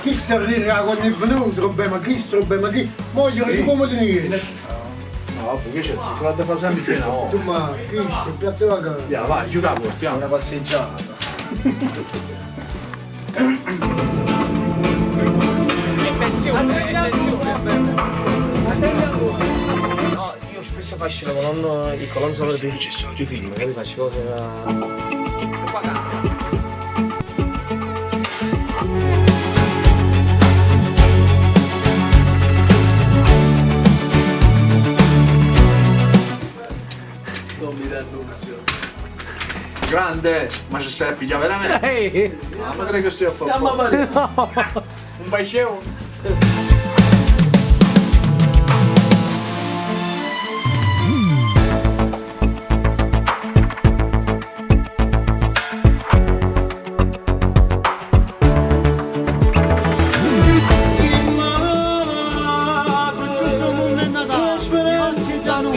chi sta a rirare quando è venuto, ma chi voglio che come ti dici? No, che c'è? Si va da fare sempre una Tu volta. ma chi sta, piatto la casa? Via, vai, giura, portiamo una passeggiata. No, io spesso faccio la colonna, il colonna sonoro di film, che faccio cose da... Non mi dà annunzio. Grande, ma se sai piglia veramente? Ehi! Ma credo che stia a fare. Un baceo! Tutto il mondo è Natale, oggi siamo